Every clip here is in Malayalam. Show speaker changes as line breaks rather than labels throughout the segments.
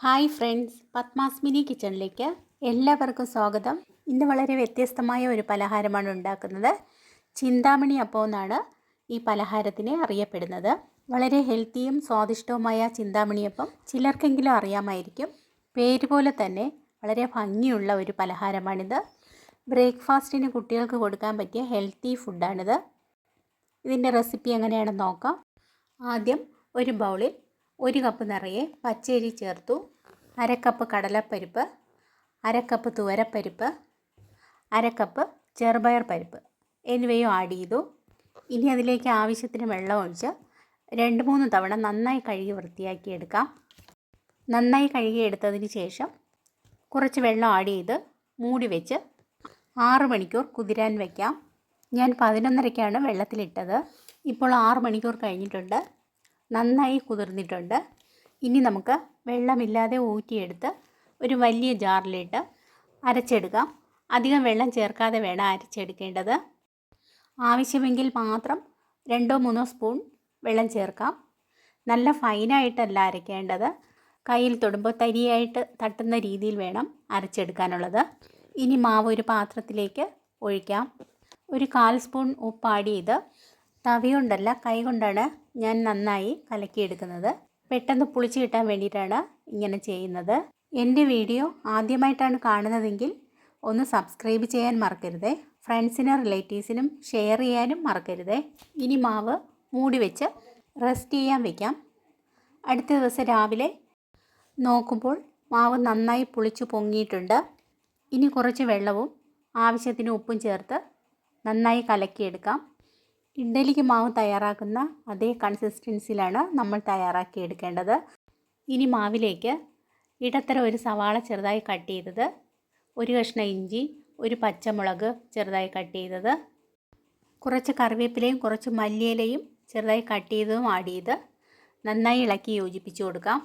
ഹായ് ഫ്രണ്ട്സ്, പത്മാസ് മിനി കിച്ചണിലേക്ക് എല്ലാവർക്കും സ്വാഗതം. ഇന്ന് വളരെ വ്യത്യസ്തമായ ഒരു പലഹാരമാണ് ഉണ്ടാക്കുന്നത്. ചിന്താമണി അപ്പം എന്നാണ് ഈ പലഹാരത്തിനെ അറിയപ്പെടുന്നത്. വളരെ ഹെൽത്തിയും സ്വാദിഷ്ടവുമായ ചിന്താമണിയപ്പം ചിലർക്കെങ്കിലും അറിയാമായിരിക്കും. പേര് പോലെ തന്നെ വളരെ ഭംഗിയുള്ള ഒരു പലഹാരമാണിത്. ബ്രേക്ക്ഫാസ്റ്റിന് കുട്ടികൾക്ക് കൊടുക്കാൻ പറ്റിയ ഹെൽത്തി ഫുഡാണിത്. ഇതിൻ്റെ റെസിപ്പി എങ്ങനെയാണെന്ന് നോക്കാം. ആദ്യം ഒരു ബൗളിൽ 1 കപ്പ് നിറയെ പച്ചരി ചേർത്തു. 1/2 കപ്പ് കടലപ്പരിപ്പ്, 1/2 കപ്പ് തുവരപ്പരിപ്പ്, 1/2 കപ്പ് ചെറുപയർ പരിപ്പ് എന്നിവയും ആഡ് ചെയ്തു. ഇനി അതിലേക്ക് ആവശ്യത്തിന് വെള്ളം ഒഴിച്ച് 2-3 തവണ നന്നായി കഴുകി വൃത്തിയാക്കി എടുക്കാം. നന്നായി കഴുകിയെടുത്തതിന് ശേഷം കുറച്ച് വെള്ളം ആഡ് ചെയ്ത് മൂടി വെച്ച് 6 മണിക്കൂർ കുതിരാൻ വയ്ക്കാം. ഞാൻ 11:30ക്കാണ് വെള്ളത്തിലിട്ടത്. ഇപ്പോൾ 6 മണിക്കൂർ കഴിഞ്ഞിട്ടുണ്ട്. നന്നായി കുതിർന്നിട്ടുണ്ട്. ഇനി നമുക്ക് വെള്ളമില്ലാതെ ഊറ്റിയെടുത്ത് ഒരു വലിയ ജാറിലിട്ട് അരച്ചെടുക്കാം. അധികം വെള്ളം ചേർക്കാതെ വേണം അരച്ചെടുക്കേണ്ടത്. ആവശ്യമെങ്കിൽ മാത്രം 2-3 സ്പൂൺ വെള്ളം ചേർക്കാം. നല്ല ഫൈനായിട്ടല്ല അരയ്ക്കേണ്ടത്. കയ്യിൽ തൊടുമ്പോൾ തരിയായിട്ട് തട്ടുന്ന രീതിയിൽ വേണം അരച്ചെടുക്കാനുള്ളത്. ഇനി മാവ് ഒരു പാത്രത്തിലേക്ക് ഒഴിക്കാം. ഒരു 1/4 സ്പൂൺ ഉപ്പ് ആഡ് ചെയ്ത് തവി കൊണ്ടല്ല കൈ കൊണ്ടാണ് ഞാൻ നന്നായി കലക്കിയെടുക്കുന്നത്. പെട്ടെന്ന് പുളിച്ച് കിട്ടാൻ വേണ്ടിയിട്ടാണ് ഇങ്ങനെ ചെയ്യുന്നത്. എൻ്റെ വീഡിയോ ആദ്യമായിട്ടാണ് കാണുന്നതെങ്കിൽ ഒന്ന് സബ്സ്ക്രൈബ് ചെയ്യാൻ മറക്കരുതേ. ഫ്രണ്ട്സിനും റിലേറ്റീവ്സിനും ഷെയർ ചെയ്യാനും മറക്കരുതേ. ഇനി മാവ് മൂടി വെച്ച് റെസ്റ്റ് ചെയ്യാൻ വയ്ക്കാം. അടുത്ത ദിവസം രാവിലെ നോക്കുമ്പോൾ മാവ് നന്നായി പുളിച്ച് പൊങ്ങിയിട്ടുണ്ട്. ഇനി കുറച്ച് വെള്ളവും ആവശ്യത്തിന് ഉപ്പും ചേർത്ത് നന്നായി കലക്കിയെടുക്കാം. ഇഡ്ഡലിക്ക് മാവ് തയ്യാറാക്കുന്ന അതേ കൺസിസ്റ്റൻസിയിലാണ് നമ്മൾ തയ്യാറാക്കിയെടുക്കേണ്ടത്. ഇനി മാവിലേക്ക് ഇടത്തരം ഒരു സവാള ചെറുതായി കട്ട് ചെയ്തത്, ഒരു കഷ്ണം ഇഞ്ചി, ഒരു പച്ചമുളക് ചെറുതായി കട്ട് ചെയ്തത്, കുറച്ച് കറിവേപ്പിലയും കുറച്ച് മല്ലിയിലയും ചെറുതായി കട്ട് ചെയ്തതും ആഡ് ചെയ്ത് നന്നായി ഇളക്കി യോജിപ്പിച്ച് കൊടുക്കാം.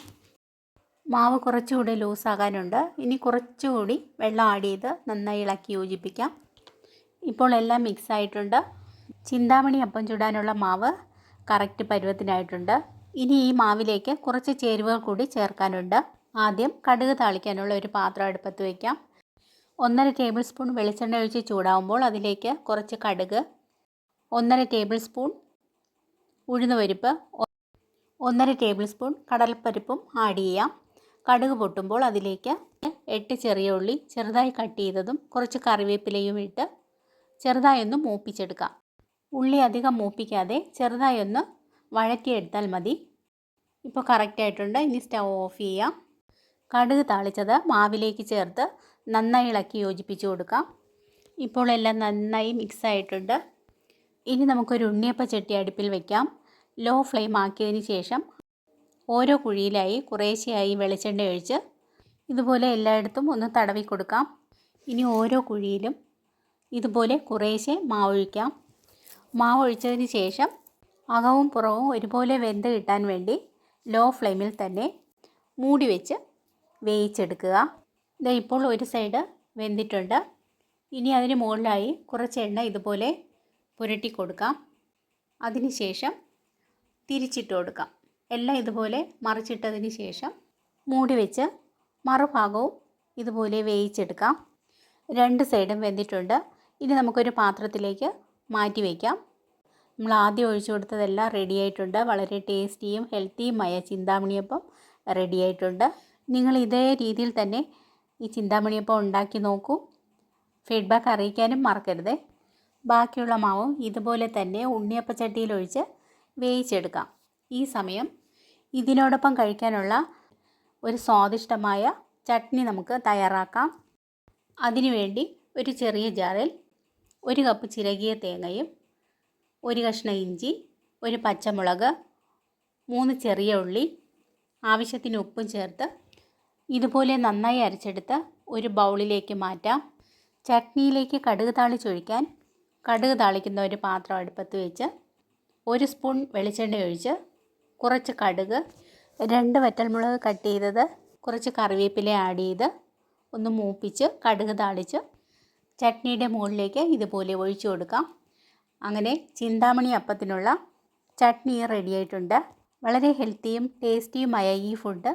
മാവ് കുറച്ചുകൂടി ലൂസാകാനുണ്ട്. ഇനി കുറച്ചുകൂടി വെള്ളം ആഡ് ചെയ്ത് നന്നായി ഇളക്കി യോജിപ്പിക്കാം. ഇപ്പോൾ എല്ലാം മിക്സ് ആയിട്ടുണ്ട്. ചിന്താമണി അപ്പം ചുടാനുള്ള മാവ് കറക്റ്റ് പരുവത്തിനായിട്ടുണ്ട്. ഇനി ഈ മാവിലേക്ക് കുറച്ച് ചേരുവകൾ കൂടി ചേർക്കാനുണ്ട്. ആദ്യം കടുക് താളിക്കാനുള്ള ഒരു പാത്രം അടുപ്പത്ത് വയ്ക്കാം. 1/2 ടേബിൾ സ്പൂൺ വെളിച്ചെണ്ണ ഒഴിച്ച് ചൂടാവുമ്പോൾ അതിലേക്ക് കുറച്ച് കടുക്, 1/2 ടേബിൾ സ്പൂൺ ഉഴുന്നുപരിപ്പ്, 1/2 ടേബിൾ സ്പൂൺ കടലപ്പരിപ്പും ആഡ് ചെയ്യാം. കടുക് പൊട്ടുമ്പോൾ അതിലേക്ക് 8 ചെറിയ ഉള്ളി ചെറുതായി കട്ട് ചെയ്തതും കുറച്ച് കറിവേപ്പിലയും ഇട്ട് ചെറുതായി ഒന്ന് മൂപ്പിച്ചെടുക്കാം. ഉള്ളി അധികം മൂപ്പിക്കാതെ ചെറുതായി ഒന്ന് വഴറ്റിയെടുത്താൽ മതി. ഇപ്പോൾ കറക്റ്റായിട്ടുണ്ട്. ഇനി സ്റ്റൗ ഓഫ് ചെയ്യാം. കടുക് താളിച്ചത് മാവിലേക്ക് ചേർത്ത് നന്നായി ഇളക്കി യോജിപ്പിച്ച് കൊടുക്കാം. ഇപ്പോൾ എല്ലാം നന്നായി മിക്സ് ആയിട്ടുണ്ട്. ഇനി നമുക്കൊരു ഉണ്ണിയപ്പ ചട്ടി അടുപ്പിൽ വയ്ക്കാം. ലോ ഫ്ലെയിം ആക്കിയതിന് ശേഷം ഓരോ കുഴിയിലായി കുറേശ്ശെയായി വെളിച്ചെണ്ണ ഒഴിച്ച് ഇതുപോലെ എല്ലായിടത്തും ഒന്ന് തടവി കൊടുക്കാം. ഇനി ഓരോ കുഴിയിലും ഇതുപോലെ കുറേശ്ശെ മാവൊഴിക്കാം. മാവൊഴിച്ചതിന് ശേഷം അകവും പുറവും ഒരുപോലെ വെന്ത് കിട്ടാൻ വേണ്ടി ലോ ഫ്ലെയിമിൽ തന്നെ മൂടി വെച്ച് വേവിച്ചെടുക്കുക. ഇത് ഇപ്പോൾ ഒരു സൈഡ് വെന്തിട്ടുണ്ട്. ഇനി അതിന് മുകളിലായി കുറച്ച് എണ്ണ ഇതുപോലെ പുരട്ടി കൊടുക്കാം. അതിനുശേഷം തിരിച്ചിട്ട് കൊടുക്കാം. എല്ലാം ഇതുപോലെ മറിച്ചിട്ടതിന് ശേഷം മൂടി വെച്ച് മറുഭാഗവും ഇതുപോലെ വേവിച്ചെടുക്കാം. 2 സൈഡും വെന്തിട്ടുണ്ട്. ഇനി നമുക്കൊരു പാത്രത്തിലേക്ക് മാറ്റി വയ്ക്കാം. നമ്മൾ ആദ്യം ഒഴിച്ചു കൊടുത്തതെല്ലാം റെഡി ആയിട്ടുണ്ട്. വളരെ ടേസ്റ്റിയും ഹെൽത്തിയുമായ ചിന്താമണിയപ്പം റെഡി ആയിട്ടുണ്ട്. നിങ്ങൾ ഇതേ രീതിയിൽ തന്നെ ഈ ചിന്താമണിയപ്പം ഉണ്ടാക്കി നോക്കൂ. ഫീഡ്ബാക്ക് അറിയിക്കാനും മറക്കരുത്. ബാക്കിയുള്ള മാവും ഇതുപോലെ തന്നെ ഉണ്ണിയപ്പച്ചട്ടിയിൽ ഒഴിച്ച് വേവിച്ചെടുക്കാം. ഈ സമയം ഇതിനോടൊപ്പം കഴിക്കാനുള്ള ഒരു സ്വാദിഷ്ടമായ ചട്നി നമുക്ക് തയ്യാറാക്കാം. അതിനുവേണ്ടി ഒരു ചെറിയ ജാറിൽ 1 കപ്പ് ചിരകിയ തേങ്ങയും 1 കഷ്ണം ഇഞ്ചി, 1 പച്ചമുളക്, 3 ചെറിയ ഉള്ളി, ആവശ്യത്തിന് ഉപ്പും ചേർത്ത് ഇതുപോലെ നന്നായി അരച്ചെടുത്ത് ഒരു ബൗളിലേക്ക് മാറ്റാം. ചട്നിയിലേക്ക് കടുക് താളിച്ചൊഴിക്കാൻ കടുക് താളിക്കുന്ന ഒരു പാത്രം അടുപ്പത്ത് വെച്ച് 1 സ്പൂൺ വെളിച്ചെണ്ണ ഒഴിച്ച് കുറച്ച് കടുക്, 2 വറ്റൽമുളക് കട്ട് ചെയ്തത്, കുറച്ച് കറിവേപ്പില ആഡ് ചെയ്ത് ഒന്ന് മൂപ്പിച്ച് കടുക് താളിച്ച് ചട്നിയുടെ മുകളിലേക്ക് ഇതുപോലെ ഒഴിച്ചു കൊടുക്കാം. അങ്ങനെ ചിന്താമണി അപ്പത്തിനുള്ള ചട്നി റെഡി ആയിട്ടുണ്ട്. വളരെ ഹെൽത്തിയും ടേസ്റ്റിയുമായ ഈ ഫുഡ്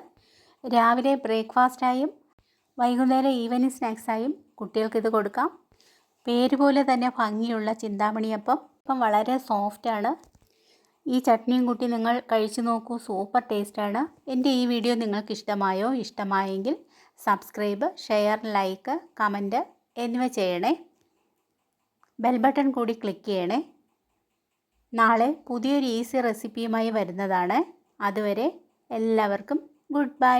രാവിലെ ബ്രേക്ക്ഫാസ്റ്റായും വൈകുന്നേരം ഈവനിങ് സ്നാക്സായും കുട്ടികൾക്കിത് കൊടുക്കാം. പേര് പോലെ തന്നെ ഭംഗിയുള്ള ചിന്താമണിയപ്പം. ഇപ്പം വളരെ സോഫ്റ്റാണ്. ഈ ചട്നിയും കൂട്ടി നിങ്ങൾ കഴിച്ചു നോക്കൂ, സൂപ്പർ ടേസ്റ്റാണ്. എൻ്റെ ഈ വീഡിയോ നിങ്ങൾക്ക് ഇഷ്ടമായോ? ഇഷ്ടമായെങ്കിൽ സബ്സ്ക്രൈബ്, ഷെയർ, ലൈക്ക്, കമൻറ്റ് എന്നിവ ചെയ്യണേ. ബെൽ ബട്ടൺ കൂടി ക്ലിക്ക് ചെയ്യണേ. നാളെ പുതിയൊരു ഈസി റെസിപ്പിയുമായി വരുന്നതാണ്. അതുവരെ എല്ലാവർക്കും ഗുഡ് ബൈ.